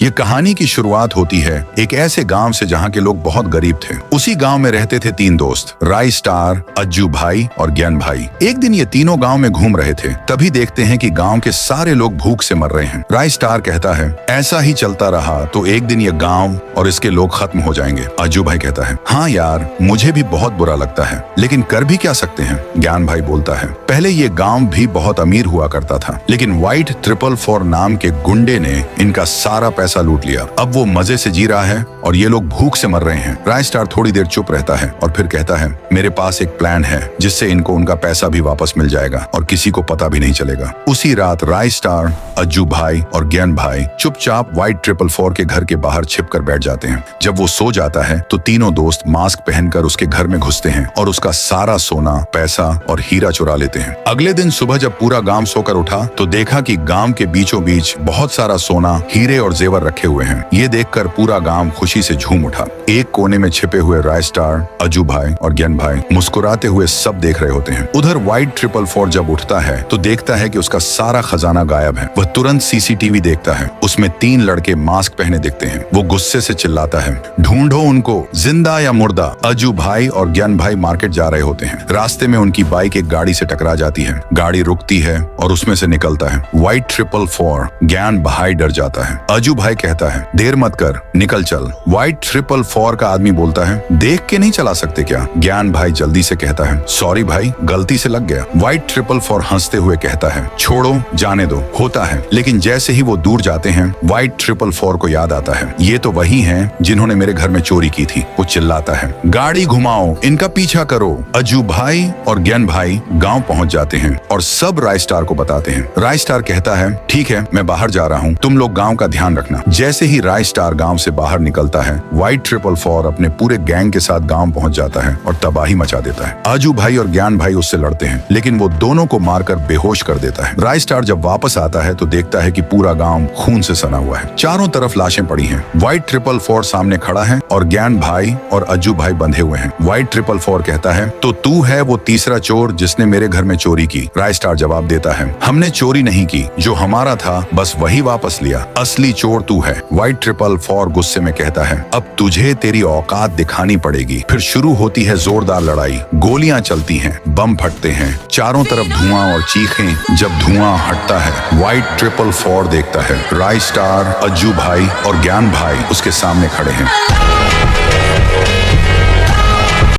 ये कहानी की शुरुआत होती है एक ऐसे गांव से जहां के लोग बहुत गरीब थे। उसी गांव में रहते थे 3 दोस्त, राय स्टार, अज्जू भाई और ज्ञान भाई। एक दिन ये तीनों गांव में घूम रहे थे, तभी देखते हैं कि गांव के सारे लोग भूख से मर रहे हैं। राय स्टार कहता है, ऐसा ही चलता रहा तो एक दिन ये गांव और इसके लोग खत्म हो जाएंगे। अज्जू भाई कहता है, हाँ यार, मुझे भी बहुत बुरा लगता है, लेकिन कर भी क्या सकते हैं। ज्ञान भाई बोलता है, पहले ये गांव भी बहुत अमीर हुआ करता था, लेकिन व्हाइट 444 नाम के गुंडे ने इनका सारा पैसा लूट लिया। अब वो मजे से जी रहा है और ये लोग भूख से मर रहे हैं। राय स्टार थोड़ी देर चुप रहता है और फिर कहता है, मेरे पास एक प्लान है जिससे इनको उनका पैसा भी वापस मिल जाएगा और किसी को पता भी नहीं चलेगा। उसी रात राय स्टार, अज्जू भाई और ज्ञान भाई चुपचाप व्हाइट 444 के घर के बाहर छिपकर बैठ जाते हैं। जब वो सो जाता है तो तीनों दोस्त मास्क पहनकर उसके घर में घुसते हैं और उसका सारा सोना, पैसा और हीरा चुरा लेते हैं। अगले दिन सुबह जब पूरा गांव सोकर उठा तो देखा कि गांव के बीचों बीच बहुत सारा सोना, हीरे और जेवर रखे हुए हैं। ये देखकर पूरा गांव खुशी से झूम उठा। एक कोने में छिपे हुए राय स्टार, अज्जू भाई और ज्ञान भाई मुस्कुराते हुए सब देख रहे होते हैं। उधर व्हाइट 444 जब उठता है तो देखता है कि उसका सारा खजाना गायब है। वह तुरंत सीसीटीवी देखता है, उसमें 3 लड़के मास्क पहने दिखते हैं। वो गुस्से से चिल्लाता है, ढूंढो उनको, जिंदा या मुर्दा। अज्जू भाई और ज्ञान भाई मार्केट जा रहे होते हैं। रास्ते में उनकी बाइक एक गाड़ी से टकरा जाती है। गाड़ी रुकती है और उसमें से निकलता है व्हाइट 444। ज्ञान भाई डर जाता है। अज्जू भाई कहता है, देर मत कर, निकल चल। व्हाइट 444 का आदमी बोलता है, देख के नहीं चला सकते क्या? ज्ञान भाई जल्दी से कहता है, सॉरी भाई, गलती से लग गया। व्हाइट 444 हंसते हुए कहता है, छोड़ो, जाने दो, होता है। लेकिन जैसे ही वो दूर जाते हैं, व्हाइट 444 को याद आता है, ये तो वही हैं जिन्होंने मेरे घर में चोरी की थी। वो चिल्लाता है, गाड़ी घुमाओ, इनका पीछा करो। अज्जू भाई और ज्ञान भाई गांव पहुंच जाते हैं और सब राय स्टार को बताते हैं। राय स्टार कहता है, ठीक है, मैं बाहर जा रहा हूँ, तुम लोग गांव का ध्यान रखना। जैसे ही राय स्टार गांव से बाहर निकलता है, व्हाइट 444 अपने पूरे गैंग के साथ गांव पहुंच जाता है और तबाही मचा देता है। अज्जू भाई और ज्ञान भाई उससे लड़ते हैं, लेकिन वो दोनों को मारकर बेहोश कर देता है। राय स्टार जब वापस आता है तो देखता है कि पूरा गांव खून से सना हुआ है। चारों तरफ लाशें पड़ी हैं। व्हाइट 444 सामने खड़ा है और ज्ञान भाई और अज्जू भाई बंधे हुए हैं। व्हाइट 444 कहता है, तो तू है वो तीसरा चोर जिसने मेरे घर में चोरी की? राय स्टार जवाब देता है, हमने चोरी नहीं की, जो हमारा था बस वही वापस लिया, असली चोर तू है। व्हाइट 444 गुस्से में कहता है, अब तुझे तेरी औकात दिखानी पड़ेगी। फिर शुरू होती है जोरदार लड़ाई। गोलियां चलती हैं, बम फटते हैं, चारों तरफ धुआं और चीखें। जब धुआं हटता है, व्हाइट 444 देखता है राय स्टार, अज्जू भाई और ज्ञान भाई उसके सामने खड़े हैं।